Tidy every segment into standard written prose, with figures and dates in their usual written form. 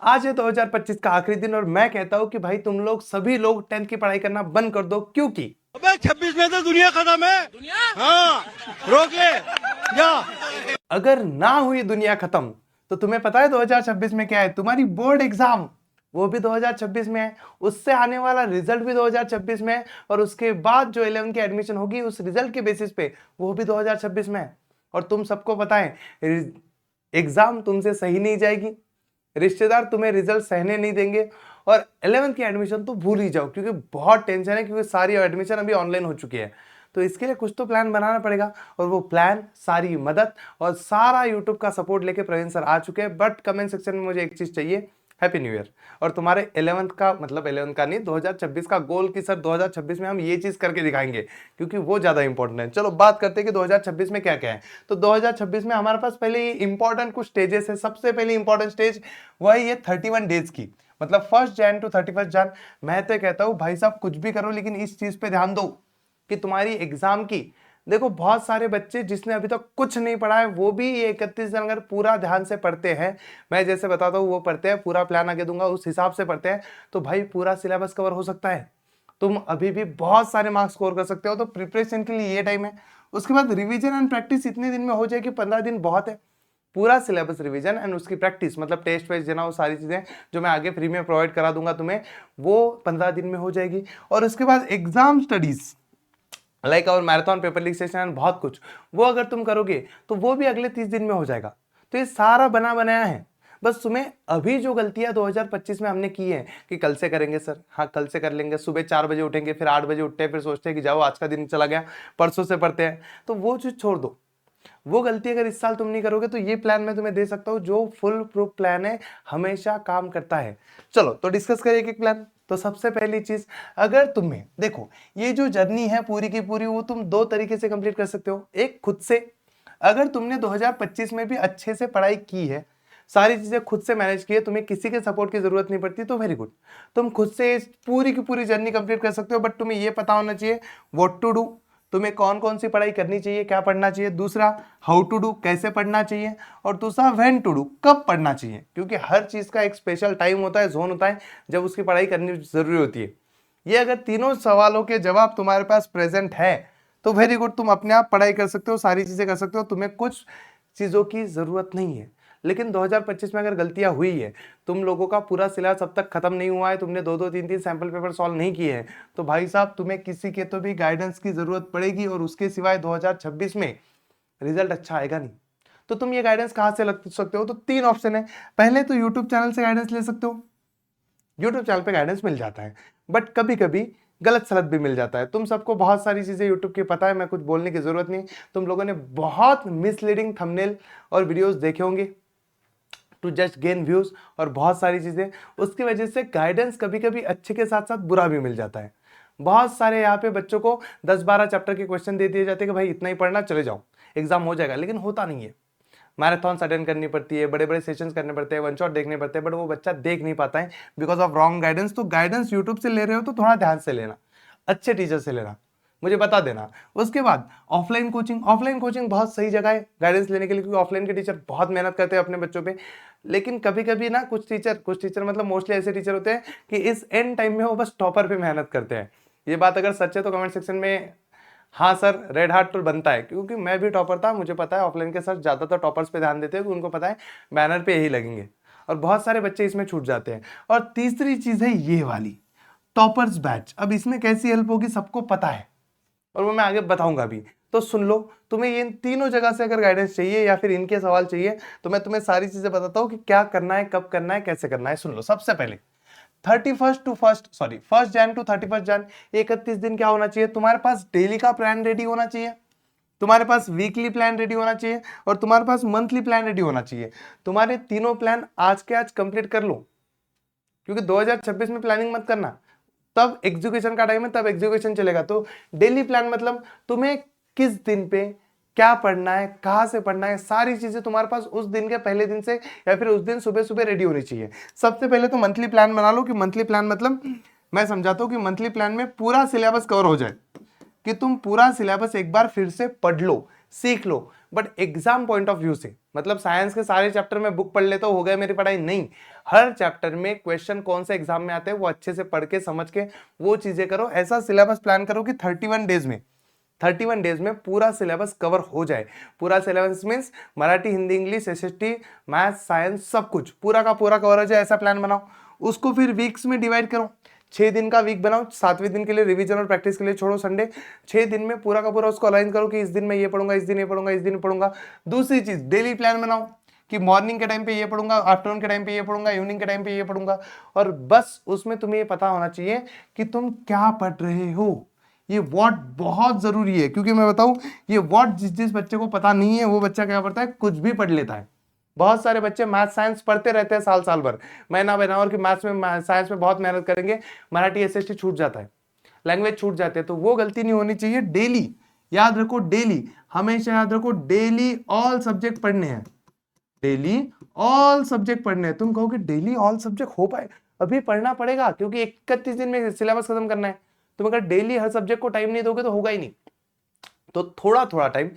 आज है 2025 का आखिरी दिन और मैं कहता हूं कि भाई तुम लोग सभी लोग 10th की पढ़ाई करना बंद कर दो, क्योंकि अबे 26 में तो दुनिया खत्म है। दुनिया हाँ रोक ले जा। अगर ना हुई दुनिया खत्म तो तुम्हें पता है 2026 में क्या है? तुम्हारी बोर्ड एग्जाम, वो भी 2026 में है। उससे आने वाला रिजल्ट भी 2026 में है और उसके बाद जो 11 की एडमिशन होगी उस रिजल्ट के बेसिस पे वो भी 2026 में है। और तुम सबको पता है एग्जाम तुमसे सही नहीं जाएगी, रिश्तेदार तुम्हें रिजल्ट सहने नहीं देंगे और 11th की एडमिशन तो भूल ही जाओ, क्योंकि बहुत टेंशन है, क्योंकि सारी एडमिशन अभी ऑनलाइन हो चुकी है। तो इसके लिए कुछ तो प्लान बनाना पड़ेगा और वो प्लान, सारी मदद और सारा यूट्यूब का सपोर्ट लेके प्रवीण सर आ चुके हैं। बट कमेंट सेक्शन में मुझे एक चीज चाहिए, हैप्पी न्यू ईयर। और तुम्हारे 11th का मतलब 11th का नहीं, 2026 का गोल की सर 2026 में हम ये चीज करके दिखाएंगे, क्योंकि वो ज्यादा इंपॉर्टेंट है। चलो बात करते हैं कि 2026 में क्या क्या है। तो 2026 में हमारे पास पहले ये इंपॉर्टेंट कुछ स्टेजेस है। सबसे पहले इंपॉर्टेंट स्टेज वही है 31 डेज की, मतलब 1 जैन टू 31 जैन। मैं तो कहता हूं भाई साहब कुछ भी करो लेकिन इस चीज पे ध्यान दो कि तुम्हारी एग्जाम की, देखो बहुत सारे बच्चे जिसने अभी तक कुछ नहीं पढ़ा है वो भी ये 31 दिन अगर पूरा ध्यान से पढ़ते हैं, मैं जैसे बताता हूँ वो पढ़ते हैं, पूरा प्लान आगे दूंगा उस हिसाब से पढ़ते हैं, तो भाई पूरा सिलेबस कवर हो सकता है। तुम अभी भी बहुत सारे मार्क्स स्कोर कर सकते हो। तो प्रिपरेशन के लिए ये टाइम है। उसके बाद रिवीजन एंड प्रैक्टिस इतने दिन में हो जाए कि 15 दिन बहुत है। पूरा सिलेबस रिवीजन एंड उसकी प्रैक्टिस, मतलब टेस्ट वेस्ट देना, वो सारी चीजें जो मैं आगे फ्री में प्रोवाइड करा दूंगा तुम्हें, वो 15 दिन में हो जाएगी। और उसके बाद एग्जाम स्टडीज लाइक और मैराथन, पेपर लीक सेशन, बहुत कुछ, वो अगर तुम करोगे तो वो भी अगले 30 दिन में हो जाएगा। तो ये सारा बना बनाया है। बस तुम्हें अभी जो गलतियां 2025 में हमने की है कि कल से करेंगे सर, हाँ कल से कर लेंगे, सुबह 4 बजे उठेंगे, फिर 8 बजे उठते हैं, फिर सोचते हैं कि जाओ आज का दिन चला गया, परसों से पढ़ते हैं, तो वो चीज छोड़ दो। वो गलती अगर इस साल तुम नहीं करोगे तो ये प्लान मैं तुम्हें दे सकता हूं जो फुल प्रूफ प्लान है, हमेशा काम करता है। चलो तो डिस्कस करें एक एक प्लान। तो सबसे पहली चीज, अगर तुम्हें देखो ये जो जर्नी है पूरी की पूरी वो तुम दो तरीके से कंप्लीट कर सकते हो। एक खुद से, अगर तुमने 2025 में भी अच्छे से पढ़ाई की है, सारी चीजें खुद से मैनेज की है, तुम्हें किसी के सपोर्ट की जरूरत नहीं पड़ती, तो वेरी गुड, तुम खुद से पूरी की पूरी जर्नी कंप्लीट कर सकते हो। बट तुम्हें ये पता होना चाहिए व्हाट टू डू, तुम्हें कौन कौन सी पढ़ाई करनी चाहिए, क्या पढ़ना चाहिए। दूसरा हाउ टू डू, कैसे पढ़ना चाहिए। और दूसरा व्हेन टू डू, कब पढ़ना चाहिए, क्योंकि हर चीज का एक स्पेशल टाइम होता है, जोन होता है जब उसकी पढ़ाई करनी जरूरी होती है। ये अगर तीनों सवालों के जवाब तुम्हारे पास प्रेजेंट है तो वेरी गुड, तुम अपने आप पढ़ाई कर सकते हो, सारी चीजें कर सकते हो, तुम्हें कुछ चीजों की जरूरत नहीं है। लेकिन 2025 में अगर गलतियां हुई है, तुम लोगों का पूरा सिलेबस अब तक खत्म नहीं हुआ है, तुमने दो दो तीन तीन सैंपल पेपर सॉल्व नहीं किए हैं, तो भाई साहब तुम्हें किसी के तो भी गाइडेंस की जरूरत पड़ेगी और उसके सिवाय 2026 में रिजल्ट अच्छा आएगा नहीं। तो तुम ये गाइडेंस कहां से लग सकते हो? तो तीन ऑप्शन है। पहले तो यूट्यूब चैनल से गाइडेंस ले सकते हो, यूट्यूब चैनल पे गाइडेंस मिल जाता है, बट कभी कभी गलत सलत भी मिल जाता है। तुम सबको बहुत सारी चीजें यूट्यूब की पता है, मैं कुछ बोलने की जरूरत नहीं। तुम लोगों ने बहुत मिसलीडिंग थंबनेल और वीडियोस देखे होंगे टू जस्ट गेन व्यूज और बहुत सारी चीजें, उसकी वजह से गाइडेंस कभी कभी अच्छे के साथ साथ बुरा भी मिल जाता है। बहुत सारे यहाँ पे बच्चों को 10-12 चैप्टर के क्वेश्चन दे दिए जाते हैं कि भाई इतना ही पढ़ना, चले जाओ एग्जाम हो जाएगा, लेकिन होता नहीं है। मैराथन अटेंड करनी पड़ती है, बड़े बड़े सेशंस करने पड़ते हैं, वन शॉट देखने पड़ते हैं, बट वो बच्चा देख नहीं पाता है बिकॉज ऑफ रॉन्ग गाइडेंस। तो गाइडेंस यूट्यूब से ले रहे हो तो थोड़ा ध्यान से लेना, अच्छे टीचर से लेना, मुझे बता देना। उसके बाद ऑफलाइन कोचिंग, ऑफलाइन कोचिंग बहुत सही जगह है गाइडेंस लेने के लिए, क्योंकि ऑफलाइन के टीचर बहुत मेहनत करते हैं अपने बच्चों पे। लेकिन कभी कभी ना कुछ टीचर मतलब मोस्टली ऐसे टीचर होते हैं कि इस एंड टाइम में वो बस टॉपर पे मेहनत करते हैं। ये बात अगर सच है तो कमेंट सेक्शन में हाँ सर रेड हार्ट तो बनता है, क्योंकि मैं भी टॉपर था, मुझे पता है ऑफलाइन के सर ज्यादातर टॉपर्स पे ध्यान देते हैं, उनको पता है बैनर पे यही लगेंगे, और बहुत सारे बच्चे इसमें छूट जाते हैं। और तीसरी चीज है ये वाली टॉपर्स बैच। अब इसमें कैसी हेल्प होगी सबको पता है और वो मैं आगे बताऊंगा भी, तो सुन लो। तुम्हें ये इन तीनों जगह से अगर गाइडेंस चाहिए या फिर इनके सवाल चाहिए तो मैं तुम्हें सारी चीजें बताता हूं कि क्या करना है, कब करना है, कैसे करना है। सुन लो, सबसे पहले 1 जैन टू 31 जैन, 31 दिन क्या होना चाहिए तुम्हारे पास? डेली का प्लान रेडी होना चाहिए, तुम्हारे पास वीकली प्लान रेडी होना चाहिए और तुम्हारे पास मंथली प्लान रेडी होना चाहिए। तुम्हारे तीनों प्लान आज के आज कंप्लीट कर लो, क्योंकि 2026 में प्लानिंग मत करना, तब एग्जीक्यूशन का टाइम है, तब एग्जीक्यूशन चलेगा। तो डेली प्लान मतलब तुम्हें किस दिन पे क्या पढ़ना है, कहां से पढ़ना है, सारी चीजें तुम्हारे पास उस दिन के पहले दिन से या फिर उस दिन सुबह सुबह रेडी होनी चाहिए। सबसे पहले तो मंथली प्लान बना लो, कि मंथली प्लान मतलब मैं समझाता हूं कि मंथली प्लान में पूरा सिलेबस कवर हो जाए, कि तुम पूरा सिलेबस एक बार फिर से पढ़ लो, सीख लो, but exam point of view से। मतलब साइंस के सारे चैप्टर में बुक पढ़ लेता हूं, हो गया मेरी पढ़ाई, नहीं। हर चैप्टर में क्वेश्चन कौन से एग्जाम में आते हैं वो अच्छे से पढ़ के समझ के वो चीजें करो। ऐसा सिलेबस प्लान करो कि 31 डेज में पूरा सिलेबस कवर हो जाए। पूरा syllabus means Marathi, Hindi, English, SST, maths, science, सब कुछ पूरा का पूरा कवर हो जाए, ऐसा प्लान बनाओ। उसको फिर वीक्स में डिवाइड करो, 6 दिन का वीक बनाओ, 7वें दिन के लिए रिवीजन और प्रैक्टिस के लिए छोड़ो संडे। 6 दिन में पूरा का पूरा उसको अलाइन करो कि इस दिन मैं ये पढ़ूंगा, इस दिन ये पढ़ूंगा, इस दिन पढ़ूंगा। दूसरी चीज, डेली प्लान बनाओ कि मॉर्निंग के टाइम पे ये पढ़ूंगा, आफ्टरनून के टाइम पे ये पढ़ूंगा, इवनिंग के टाइम पे ये पढ़ूंगा। और बस उसमें तुम्हें ये पता होना चाहिए कि तुम क्या पढ़ रहे हो। ये व्हाट बहुत जरूरी है, क्योंकि मैं बताऊं ये व्हाट जिस बच्चे को पता नहीं है वो बच्चा क्या पढ़ता है, कुछ भी पढ़ लेता है। बहुत सारे बच्चे मैथ साइंस पढ़ते रहते हैं साल साल भर, महीना महीना, और कि मैथ्स में साइंस में बहुत मेहनत करेंगे, मराठी एसएसटी छूट जाता है, लैंग्वेज छूट जाते हैं। तो वो गलती नहीं होनी चाहिए। डेली याद रखो, डेली हमेशा याद रखो, डेली ऑल सब्जेक्ट पढ़ने हैं, डेली ऑल सब्जेक्ट पढ़ने हैं। तुम कहोगे डेली ऑल सब्जेक्ट हो पाए? अभी पढ़ना पड़ेगा, क्योंकि 31 दिन में सिलेबस खत्म करना है। तुम अगर डेली हर सब्जेक्ट को टाइम नहीं दोगे तो होगा ही नहीं। तो थोड़ा थोड़ा टाइम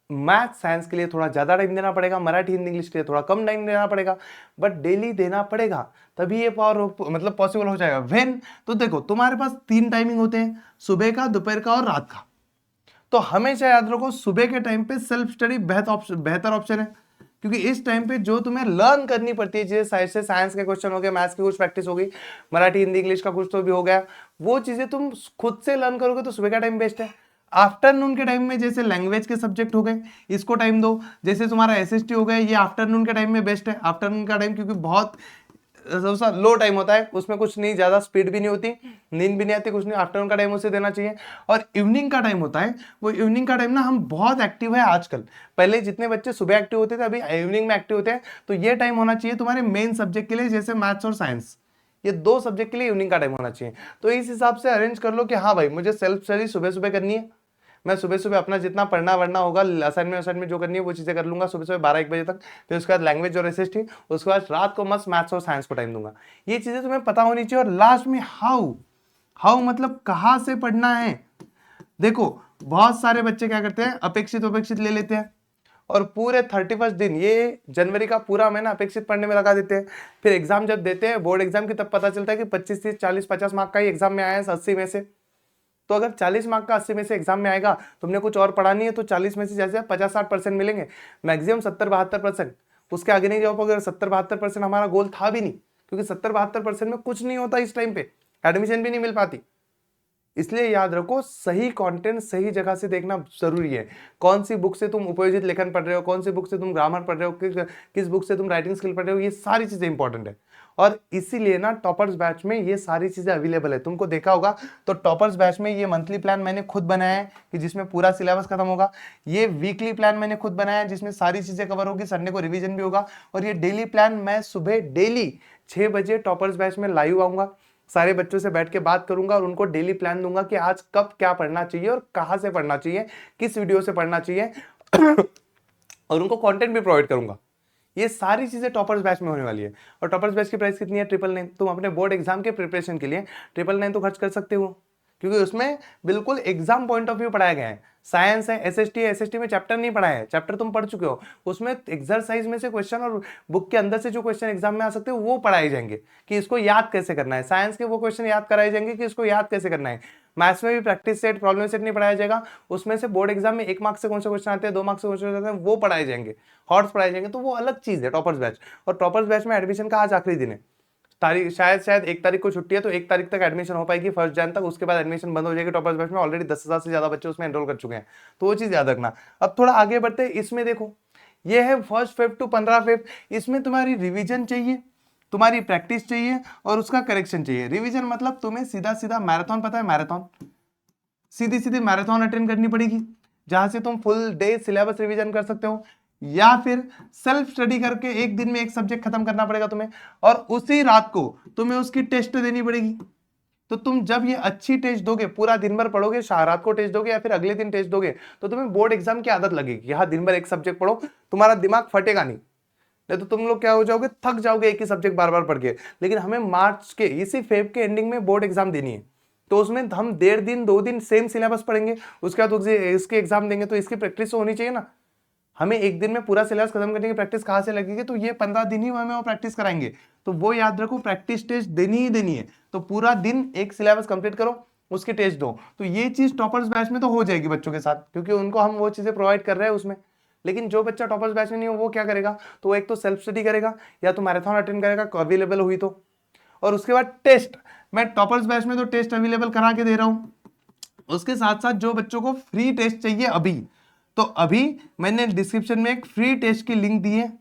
मैथ साइंस के लिए थोड़ा ज्यादा टाइम देना पड़ेगा, मराठी हिंदी इंग्लिश के लिए थोड़ा कम टाइम देना पड़ेगा, बट डेली देना पड़ेगा, तभी ये मतलब पॉसिबल हो जाएगा। व्हेन, तो देखो तुम्हारे पास 3 टाइमिंग होते हैं, सुबह का, दोपहर का और रात का। तो हमेशा याद रखो सुबह के टाइम पे सेल्फ स्टडी बेहतर ऑप्शन है, क्योंकि इस टाइम पे जो तुम्हें लर्न करनी पड़ती है, जैसे साइड से साइंस के क्वेश्चन हो गए, मैथ्स की कुछ प्रैक्टिस हो गई, मराठी हिंदी इंग्लिश का कुछ तो भी हो गया, वो चीजें तुम खुद से लर्न करोगे तो सुबह का टाइम बेस्ट है। आफ्टरनून के टाइम में जैसे लैंग्वेज के सब्जेक्ट हो गए, इसको टाइम दो। जैसे तुम्हारा एसएसटी हो गया, ये आफ्टरनून के टाइम में बेस्ट है। आफ्टरनून का टाइम क्योंकि बहुत लो टाइम होता है, उसमें कुछ नहीं ज्यादा स्पीड भी नहीं होती, नींद भी नहीं आती, कुछ नहीं। आफ्टरनून का टाइम उसे देना चाहिए। और इवनिंग का टाइम होता है, वो इवनिंग का टाइम ना हम बहुत एक्टिव है आजकल, पहले जितने बच्चे सुबह एक्टिव होते थे अभी इवनिंग में एक्टिव होते हैं। तो ये टाइम होना चाहिए तुम्हारे मेन सब्जेक्ट के लिए, जैसे मैथ्स और साइंस, ये 2 सब्जेक्ट के लिए इवनिंग का टाइम होना चाहिए। तो इस हिसाब से अरेंज कर लो कि हाँ भाई मुझे सेल्फ स्टडी सुबह सुबह करनी है, मैं सुबह सुबह अपना जितना पढ़ना वढ़ना होगा, असाइनमेंट जो करनी है वो चीजें कर लूंगा सुबह सुबह 12-1 बजे तक। फिर उसके बाद लैंग्वेज और एसएसटी, उसके बाद रात को मस्त मैथ्स और साइंस को टाइम दूंगा। ये चीजें तुम्हें पता होनी चाहिए। और लास्ट में हाउ मतलब कहाँ से पढ़ना है। देखो बहुत सारे बच्चे क्या करते हैं, अपेक्षित ले लेते हैं और पूरे 31 दिन, ये जनवरी का पूरा महीना अपेक्षित पढ़ने में लगा देते हैं। फिर एग्जाम जब देते हैं बोर्ड एग्जाम की, तब पता चलता है कि 25, 30, 40, 50 मार्क का ही एग्जाम में आया है 80 में से। तो अगर 40 मार्क का 80 में से एग्जाम में आएगा, तुमने कुछ और पढ़ा नहीं है, तो 40 में से जैसे 50-60% मिलेंगे, मैक्सिमम 70-72%। उसके आगे नहीं जाओ पाओगे। अगर 70-72% हमारा गोल था भी नहीं, क्योंकि 70-72% में कुछ नहीं होता इस टाइम पे, एडमिशन भी नहीं मिल पाती। इसलिए याद रखो सही कंटेंट सही जगह से देखना जरूरी है। कौन सी बुक से तुम उपयोजित लेखन पढ़ रहे हो, कौन सी बुक से तुम ग्रामर पढ़ रहे हो, किस बुक से तुम राइटिंग स्किल पढ़ रहे हो, ये सारी चीजें इंपॉर्टेंट है। और इसीलिए ना टॉपर्स बैच में ये सारी चीजें अवेलेबल है। तुमको देखा होगा तो टॉपर्स बैच में ये मंथली प्लान मैंने खुद बनाया है कि जिसमें पूरा सिलेबस खत्म होगा। ये वीकली प्लान मैंने खुद बनाया है जिसमें सारी चीजें कवर होगी, संडे को रिवीजन भी होगा। और ये डेली प्लान मैं सुबह डेली 6 बजे टॉपर्स बैच में लाइव आऊंगा, सारे बच्चों से बैठ के बात करूंगा और उनको डेली प्लान दूंगा कि आज कब क्या पढ़ना चाहिए और कहां से पढ़ना चाहिए, किस वीडियो से पढ़ना चाहिए और उनको कंटेंट भी प्रोवाइड करूंगा। ये सारी चीजें टॉपर्स बैच में होने वाली है। और टॉपर्स बैच की प्राइस कितनी है? 999। तुम अपने बोर्ड एग्जाम के प्रिपरेशन के लिए 999 तो खर्च कर सकते हो, क्योंकि उसमें बिल्कुल एग्जाम पॉइंट ऑफ व्यू पढ़ाया गया है। साइंस है, एसएसटी है, एसएसटी में चैप्टर नहीं पढ़ाया है, चैप्टर तुम पढ़ चुके हो। उसमें एक्सरसाइज में से क्वेश्चन और बुक के अंदर से जो क्वेश्चन एग्जाम में आ सकते हो वो पढ़ाए जाएंगे कि इसको याद कैसे करना है। साइंस के वो क्वेश्चन याद कराए जाएंगे कि इसको याद कैसे करना है। मैथ्स में भी प्रैक्टिस सेट, प्रॉब्लम सेट नहीं पढ़ाया जाएगा, उसमें से बोर्ड एग्जाम में 1 मार्क से कौन से क्वेश्चन आते हैं, 2 मार्क से क्वेश्चन आते हैं, वो पढ़ाए जाएंगे, हॉट्स पढ़ाए जाएंगे। तो वो अलग चीज है टॉपर्स बैच। और टॉपर्स बैच में एडमिशन का आज आखिरी दिन है, तारीख शायद 1 तारीख को छुट्टी है, तो 1 तारीख तक एडमिशन हो पाएगी, 1 जनवरी तक। उसके बाद एडमिशन बंद हो जाएगी टॉपर्स बैच में। ऑलरेडी 10,000 से ज्यादा बच्चे उसमें एनरोल कर चुके हैं, तो वो चीज याद रखना। अब थोड़ा आगे बढ़ते हैं। इसमें देखो ये है 1 फेब टू 15 फेब। इसमें तुम्हारी रिवीजन चाहिए, तुम्हारी प्रैक्टिस चाहिए और उसका करेक्शन चाहिए। रिवीजन मतलब तुम्हें सीधा सीधा मैराथन, पता है मैराथन, सीधी सीधी मैराथन अटेंड करनी पड़ेगी, जहां से तुम फुल डे सिलेबस रिवीजन कर सकते हो, या फिर सेल्फ स्टडी करके एक दिन में एक सब्जेक्ट खत्म करना पड़ेगा तुम्हें, और उसी रात को तुम्हें उसकी टेस्ट देनी पड़ेगी। तो तुम जब ये अच्छी टेस्ट दोगे, पूरा दिन भर पढ़ोगे, रात को टेस्ट दोगे या फिर अगले दिन टेस्ट दोगे, तो तुम्हें बोर्ड एग्जाम की आदत लगेगी। हाँ, दिन भर एक सब्जेक्ट पढ़ो, तुम्हारा दिमाग फटेगा नहीं तो तुम लोग क्या हो जाओगे, थक जाओगे एक ही सब्जेक्ट बार बार पढ़ के। लेकिन हमें मार्च के इसी फेब के एंडिंग में बोर्ड एग्जाम देनी है, तो उसमें हम 1.5 दिन 2 दिन सेम सिलेबस पढ़ेंगे, उसके बाद इसके एग्जाम देंगे। तो इसकी प्रैक्टिस तो होनी चाहिए ना। हमें एक दिन में पूरा सिलेबस खत्म करने की प्रैक्टिस कहाँ से लगेगी? तो ये 15 दिन ही हमें वो प्रैक्टिस कराएंगे। तो वो याद रखो, प्रैक्टिस टेस्ट देनी ही देनी है। तो पूरा दिन एक सिलेबस कंप्लीट करो, उसके टेस्ट दो। तो ये चीज टॉपर्स बैच में तो हो जाएगी बच्चों के साथ, क्योंकि उनको हम वो चीजें प्रोवाइड कर रहे हैं उसमें। लेकिन जो बच्चा टॉपर्स बैच में नहीं हो वो क्या करेगा, तो वो एक तो सेल्फ स्टडी करेगा या तो मैराथन अटेंड करेगा अवेलेबल हुई तो, और उसके बाद टेस्ट। मैं टॉपर्स बैच में तो टेस्ट अवेलेबल करा के दे रहा हूं। उसके साथ साथ जो बच्चों को फ्री टेस्ट चाहिए अभी, तो अभी मैंने डिस्क्रिप्शन में एक फ्री टेस्ट की लिंक दी है।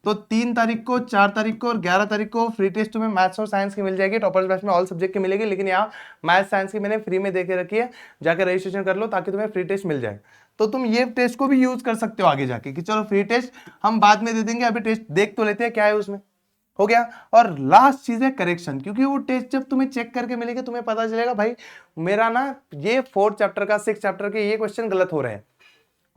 तो 3 तारीख को, 4 तारीख को और 11 तारीख को फ्री टेस्ट तुम्हें मैथ्स और साइंस की मिल जाएगी। टॉपर्स बैच में ऑल सब्जेक्ट की मिलेगी, लेकिन यहाँ मैथ्स साइंस की मैंने फ्री में दे के रखी है, जाकर रजिस्ट्रेशन कर लो ताकि तुम्हें फ्री टेस्ट मिल जाए। तो तुम ये टेस्ट को भी यूज कर सकते हो आगे जाके कि चलो फ्री टेस्ट हम बाद में दे देंगे, अभी टेस्ट देख तो लेते हैं क्या है उसमें। हो गया। और लास्ट चीज है करेक्शन, क्योंकि वो टेस्ट जब तुम्हें चेक करके मिलेगा तुम्हें पता चलेगा भाई मेरा ना ये 4th चैप्टर का 6th चैप्टर के ये क्वेश्चन गलत हो रहे हैं,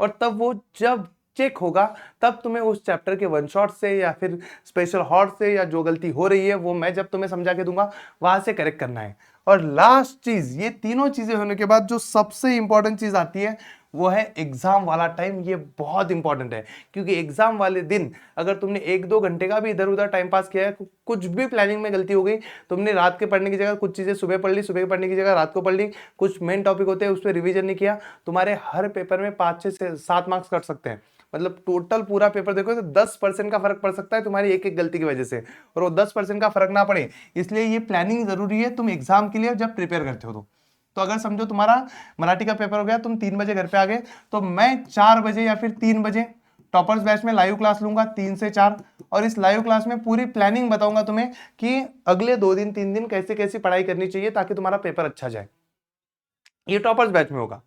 और तब वो जब चेक होगा तब तुम्हें उस चैप्टर के वन शॉट से या फिर स्पेशल हॉट से या जो गलती हो रही है वो मैं जब तुम्हें समझा के दूंगा वहां से करेक्ट करना है। और लास्ट चीज, ये तीनों चीजें होने के बाद जो सबसे इंपॉर्टेंट चीज आती है वो है एग्जाम वाला टाइम। ये बहुत इंपॉर्टेंट है, क्योंकि एग्जाम वाले दिन अगर तुमने 1-2 घंटे का भी इधर उधर टाइम पास किया है, कुछ भी प्लानिंग में गलती हो गई, तुमने रात के पढ़ने की जगह कुछ चीजें सुबह पढ़ ली, सुबह पढ़ने की जगह रात को पढ़ ली, कुछ मेन टॉपिक होते हैं उस पर रिविजन नहीं किया, तुम्हारे हर पेपर में 5 से 7 मार्क्स कट सकते हैं। मतलब टोटल पूरा पेपर देखो तो 10% का फर्क पड़ सकता है तुम्हारी एक एक गलती की वजह से, और वो 10% का फर्क ना पड़े, इसलिए ये प्लानिंग जरूरी है तुम एग्जाम के लिए जब प्रिपेयर करते हो। तो अगर समझो तुम्हारा मराठी का पेपर हो गया, तुम 3 बजे घर पे आ गए, तो मैं 4 बजे या फिर 3 बजे टॉपर्स बैच में लाइव क्लास लूंगा 3 से 4, और इस लाइव क्लास में पूरी प्लानिंग बताऊंगा तुम्हें कि अगले 2 दिन 3 दिन कैसे कैसी पढ़ाई करनी चाहिए ताकि तुम्हारा पेपर अच्छा जाए। ये टॉपर्स बैच में होगा।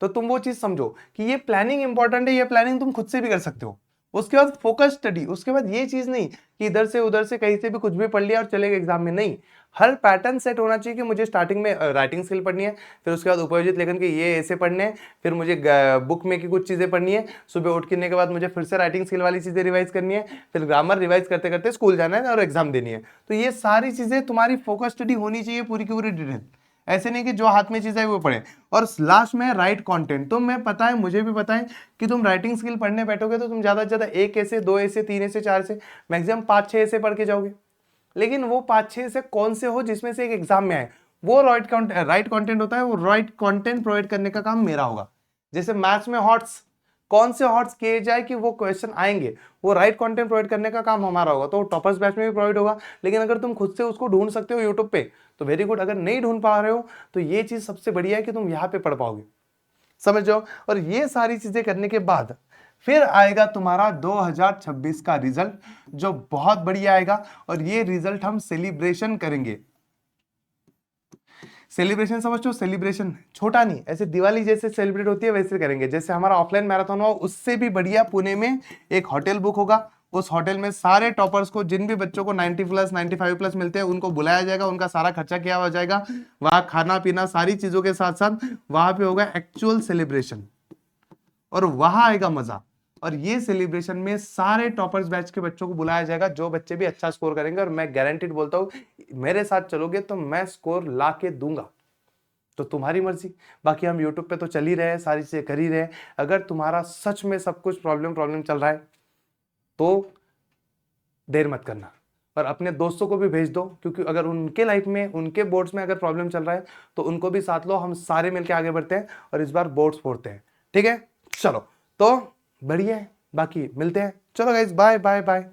तो तुम वो चीज समझो कि ये प्लानिंग इंपॉर्टेंट है, ये प्लानिंग तुम खुद से भी कर सकते हो। उसके बाद फोकस स्टडी, उसके बाद ये चीज नहीं कि इधर से उधर से कहीं से भी कुछ भी पढ़ लिया और चलेगा एग्जाम में, नहीं। हर पैटर्न सेट होना चाहिए कि मुझे स्टार्टिंग में राइटिंग स्किल पढ़नी है, फिर उसके बाद उपयोजित लेखन के ये ऐसे पढ़ने हैं, फिर मुझे बुक में की कुछ चीजें पढ़नी है, सुबह उठने के बाद मुझे फिर से राइटिंग स्किल वाली चीजें रिवाइज करनी है, फिर ग्रामर रिवाइज करते करते स्कूल जाना है और एग्जाम देनी है। तो ये सारी चीजें तुम्हारी फोकस स्टडी होनी चाहिए पूरी की पूरी डिटेल, ऐसे नहीं कि जो हाथ में चीज है वो पढ़े। और लास्ट में राइट कंटेंट। तो मैं पता है, मुझे भी पता है कि तुम राइटिंग स्किल पढ़ने बैठोगे तो तुम ज्यादा से ज्यादा 1 ऐसे 2 ऐसे 3 ऐसे 4 ऐसे मैक्सिमम 5-6 ऐसे पढ़ के जाओगे, लेकिन वो 5-6 ऐसे कौन से हो जिसमें से एक एग्जाम में आए, वो राइट कंटेंट होता है, वो राइट कंटेंट प्रोवाइड करने का काम मेरा होगा। जैसे मैथ्स में हॉट्स, कौन से हॉट्स किए जाए कि वो क्वेश्चन आएंगे, वो राइट कंटेंट प्रोवाइड करने का काम हमारा होगा। तो टॉपर्स बैच में भी प्रोवाइड होगा, लेकिन अगर तुम खुद से उसको ढूंढ सकते हो यूट्यूब पे तो वेरी गुड, अगर नहीं ढूंढ पा रहे हो तो ये चीज सबसे बढ़िया है कि तुम यहाँ पे पढ़ पाओगे, समझ जाओ। और ये सारी चीजें करने के बाद फिर आएगा तुम्हारा 2026 का रिजल्ट, जो बहुत बढ़िया आएगा, और ये रिजल्ट हम सेलिब्रेशन करेंगे। सेलिब्रेशन समझो, सेलिब्रेशन छोटा नहीं, ऐसे दिवाली जैसे सेलिब्रेट होती है वैसे करेंगे। जैसे हमारा ऑफलाइन मैराथन हुआ, उससे भी बढ़िया पुणे में एक होटल बुक होगा, उस होटल में सारे टॉपर्स को, जिन भी बच्चों को 90+ 95+ मिलते हैं उनको बुलाया जाएगा, उनका सारा खर्चा किया हो जाएगा, वहां खाना पीना सारी चीजों के साथ साथ वहां पे होगा एक्चुअल सेलिब्रेशन, और वहां आएगा मजा। और ये सेलिब्रेशन में सारे टॉपर्स बैच के बच्चों को बुलाया जाएगा, जो बच्चे भी अच्छा स्कोर करेंगे, और मैं गारंटीड बोलता हूँ मेरे साथ चलोगे तो मैं स्कोर ला के दूंगा। तो तुम्हारी मर्जी, बाकी हम यूट्यूब पे तो चल ही रहे हैं, सारी चीजें कर ही रहे हैं। अगर तुम्हारा सच में सब कुछ प्रॉब्लम चल रहा है तो देर मत करना, और अपने दोस्तों को भी भेज दो, क्योंकि अगर उनके लाइफ में, उनके बोर्ड्स में अगर प्रॉब्लम चल रहा है तो उनको भी साथ लो, हम सारे मिलकर आगे बढ़ते हैं और इस बार बोर्ड्स फोड़ते हैं। ठीक है, चलो तो बढ़िया है, बाकी मिलते हैं। चलो गाइस, बाय बाय बाय।